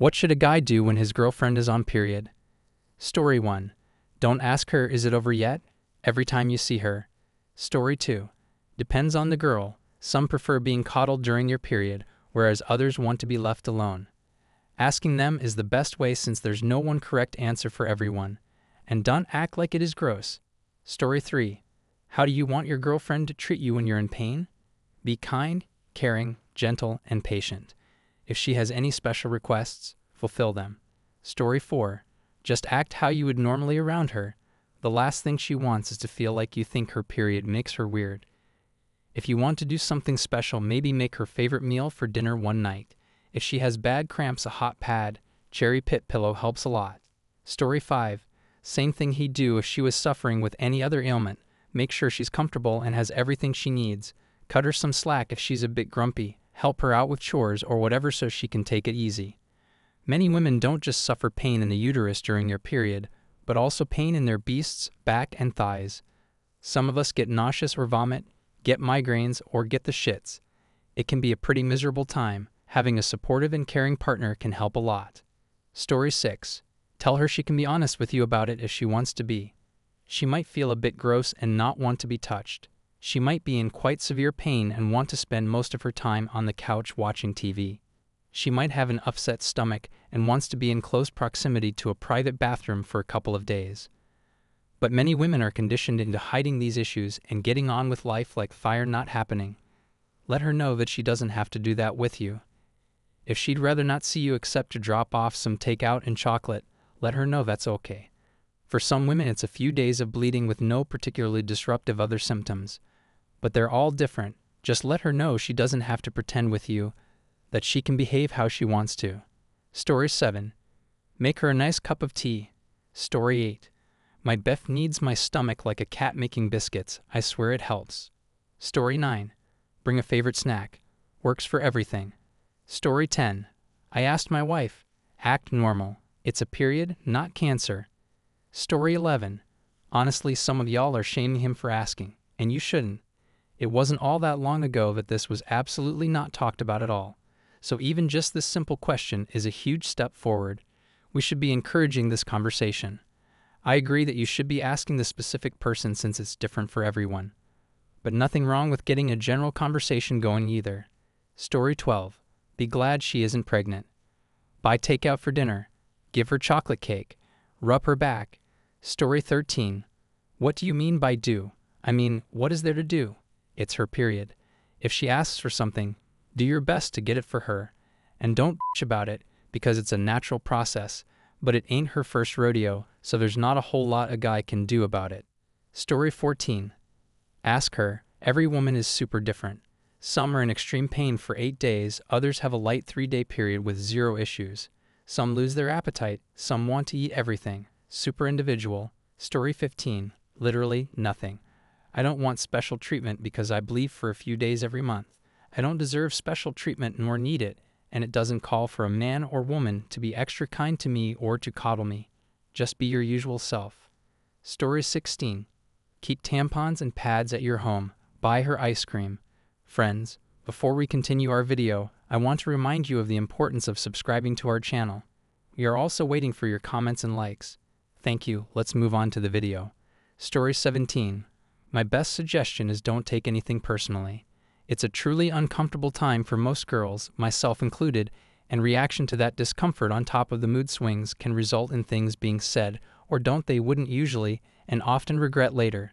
What should a guy do when his girlfriend is on period? Story 1. Don't ask her, is it over yet? Every time you see her. Story 2. Depends on the girl. Some prefer being coddled during your period, whereas others want to be left alone. Asking them is the best way since there's no one correct answer for everyone. And don't act like it is gross. Story 3. How do you want your girlfriend to treat you when you're in pain? Be kind, caring, gentle, and patient. If she has any special requests, fulfill them. Story 4. Just act how you would normally around her. The last thing she wants is to feel like you think her period makes her weird. If you want to do something special, maybe make her favorite meal for dinner one night. If she has bad cramps, a hot pad, cherry pit pillow helps a lot. Story 5. Same thing he'd do if she was suffering with any other ailment. Make sure she's comfortable and has everything she needs. Cut her some slack if she's a bit grumpy. Help her out with chores or whatever so she can take it easy. Many women don't just suffer pain in the uterus during their period, but also pain in their breasts, back, and thighs. Some of us get nauseous or vomit, get migraines, or get the shits. It can be a pretty miserable time. Having a supportive and caring partner can help a lot. Story 6. Tell her she can be honest with you about it if she wants to be. She might feel a bit gross and not want to be touched. She might be in quite severe pain and want to spend most of her time on the couch watching TV. She might have an upset stomach and wants to be in close proximity to a private bathroom for a couple of days. But many women are conditioned into hiding these issues and getting on with life like fire not happening. Let her know that she doesn't have to do that with you. If she'd rather not see you except to drop off some takeout and chocolate, let her know that's okay. For some women, it's a few days of bleeding with no particularly disruptive other symptoms. But they're all different. Just let her know she doesn't have to pretend with you, that she can behave how she wants to. Story 7. Make her a nice cup of tea. Story 8. My Beth needs my stomach like a cat making biscuits. I swear it helps. Story 9. Bring a favorite snack. Works for everything. Story 10. I asked my wife. Act normal. It's a period, not cancer. Story 11. Honestly, some of y'all are shaming him for asking, and you shouldn't. It wasn't all that long ago that this was absolutely not talked about at all. So even just this simple question is a huge step forward. We should be encouraging this conversation. I agree that you should be asking the specific person since it's different for everyone. But nothing wrong with getting a general conversation going either. Story 12. Be glad she isn't pregnant. Buy takeout for dinner. Give her chocolate cake. Rub her back. Story 13. What do you mean by do? I mean, what is there to do? It's her period. If she asks for something, do your best to get it for her. And don't bitch about it, because it's a natural process, but it ain't her first rodeo, so there's not a whole lot a guy can do about it. Story 14. Ask her. Every woman is super different. Some are in extreme pain for 8 days, others have a light 3-day period with 0 issues. Some lose their appetite, some want to eat everything. Super individual. Story 15. Literally nothing. I don't want special treatment because I bleed for a few days every month. I don't deserve special treatment nor need it, and it doesn't call for a man or woman to be extra kind to me or to coddle me. Just be your usual self. Story 16. Keep tampons and pads at your home. Buy her ice cream. Friends, before we continue our video, I want to remind you of the importance of subscribing to our channel. We are also waiting for your comments and likes. Thank you. Let's move on to the video. Story 17. My best suggestion is don't take anything personally. It's a truly uncomfortable time for most girls, myself included, and reaction to that discomfort on top of the mood swings can result in things being said or don't they wouldn't usually and often regret later.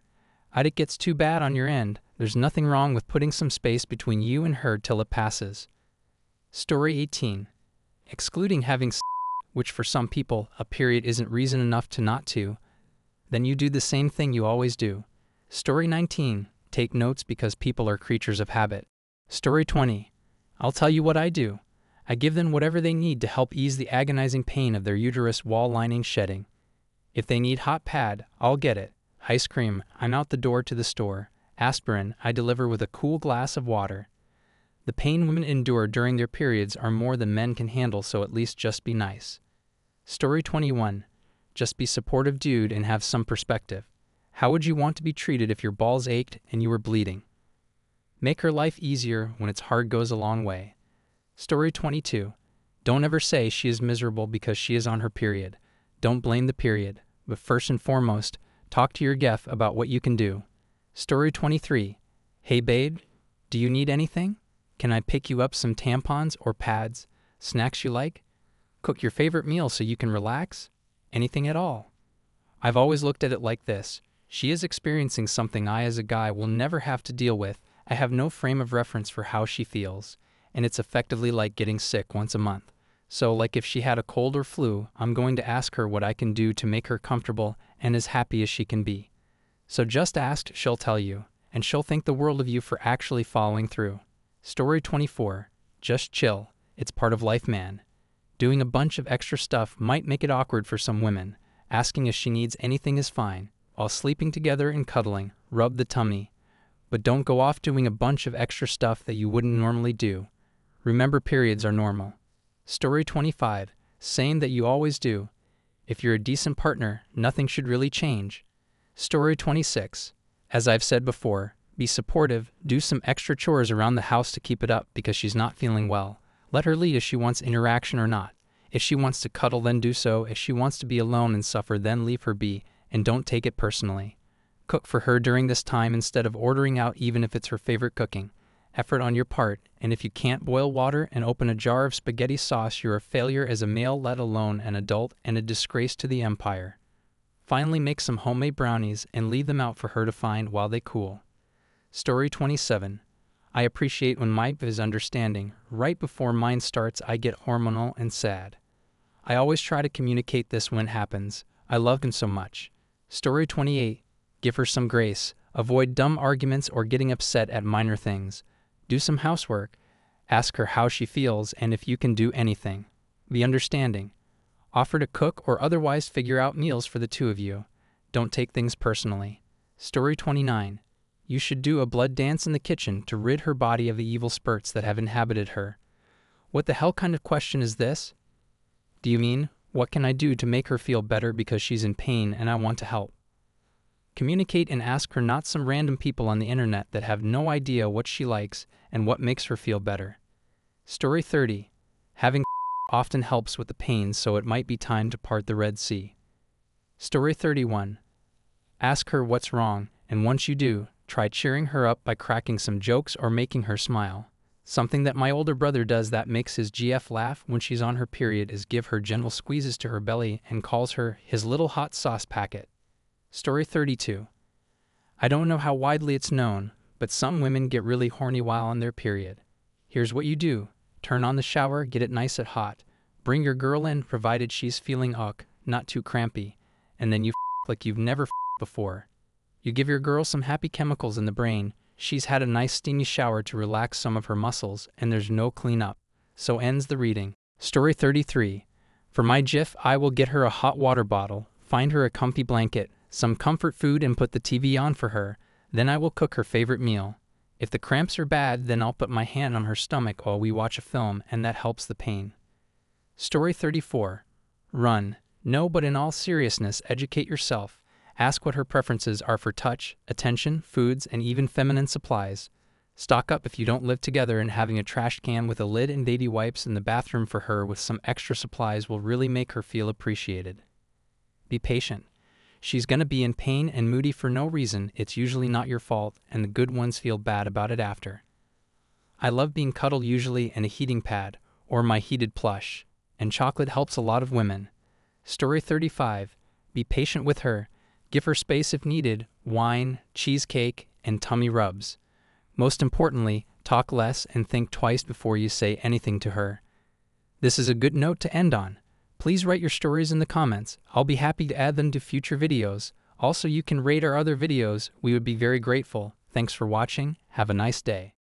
It gets too bad on your end. There's nothing wrong with putting some space between you and her till it passes. Story 18. Excluding having sex, which for some people a period isn't reason enough to not to, then you do the same thing you always do. Story 19. Take notes because people are creatures of habit. Story 20. I'll tell you what I do. I give them whatever they need to help ease the agonizing pain of their uterus wall lining shedding. If they need hot pad, I'll get it. Ice cream, I'm out the door to the store. Aspirin, I deliver with a cool glass of water. The pain women endure during their periods are more than men can handle, so at least just be nice. Story 21. Just be supportive dude and have some perspective. How would you want to be treated if your balls ached and you were bleeding? Make her life easier when it's hard goes a long way. Story 22. Don't ever say she is miserable because she is on her period. Don't blame the period, but first and foremost, talk to your GEF about what you can do. Story 23. Hey babe, do you need anything? Can I pick you up some tampons or pads, snacks you like? Cook your favorite meal so you can relax? Anything at all? I've always looked at it like this. She is experiencing something I as a guy will never have to deal with. I have no frame of reference for how she feels, and it's effectively like getting sick once a month. So like if she had a cold or flu, I'm going to ask her what I can do to make her comfortable and as happy as she can be. So just ask, she'll tell you, and she'll think the world of you for actually following through. Story 24. Just chill. It's part of life, man. Doing a bunch of extra stuff might make it awkward for some women. Asking if she needs anything is fine. While sleeping together and cuddling, rub the tummy. But don't go off doing a bunch of extra stuff that you wouldn't normally do. Remember, periods are normal. Story 25. Saying that you always do. If you're a decent partner, nothing should really change. Story 26. As I've said before, be supportive, do some extra chores around the house to keep it up because she's not feeling well. Let her lead if she wants interaction or not. If she wants to cuddle, then do so. If she wants to be alone and suffer, then leave her be, and don't take it personally. Cook for her during this time instead of ordering out even if it's her favorite cooking. Effort on your part, and if you can't boil water and open a jar of spaghetti sauce, you're a failure as a male, let alone an adult, and a disgrace to the empire. Finally, make some homemade brownies and leave them out for her to find while they cool. Story 27. I appreciate when my is understanding. Right before mine starts, I get hormonal and sad. I always try to communicate this when it happens. I love him so much. Story 28. Give her some grace. Avoid dumb arguments or getting upset at minor things. Do some housework. Ask her how she feels and if you can do anything. Be understanding. Offer to cook or otherwise figure out meals for the two of you. Don't take things personally. Story 29. You should do a blood dance in the kitchen to rid her body of the evil spurts that have inhabited her. What the hell kind of question is this? Do you mean, what can I do to make her feel better because she's in pain and I want to help? Communicate and ask her, not some random people on the internet that have no idea what she likes and what makes her feel better. Story 30. Having often helps with the pain, so it might be time to part the Red Sea. Story 31. Ask her what's wrong, and once you do, try cheering her up by cracking some jokes or making her smile. Something that my older brother does that makes his GF laugh when she's on her period is give her gentle squeezes to her belly and calls her his little hot sauce packet. Story 32. I don't know how widely it's known, but some women get really horny while on their period. Here's what you do. Turn on the shower, get it nice and hot. Bring your girl in, provided she's feeling not too crampy, and then you like you've never before. You give your girl some happy chemicals in the brain. She's had a nice steamy shower to relax some of her muscles, and there's no cleanup. So ends the reading. Story 33. For my GIF, I will get her a hot water bottle, find her a comfy blanket, some comfort food, and put the TV on for her. Then I will cook her favorite meal. If the cramps are bad, then I'll put my hand on her stomach while we watch a film, and that helps the pain. Story 34. Run. No, but in all seriousness, educate yourself. Ask what her preferences are for touch, attention, foods, and even feminine supplies. Stock up if you don't live together, and having a trash can with a lid and baby wipes in the bathroom for her with some extra supplies will really make her feel appreciated. Be patient. She's gonna be in pain and moody for no reason. It's usually not your fault, and the good ones feel bad about it after. I love being cuddled usually and a heating pad, or my heated plush, and chocolate helps a lot of women. Story 35. Be patient with her. Give her space if needed, wine, cheesecake, and tummy rubs. Most importantly, talk less and think twice before you say anything to her. This is a good note to end on. Please write your stories in the comments. I'll be happy to add them to future videos. Also, you can rate our other videos. We would be very grateful. Thanks for watching. Have a nice day.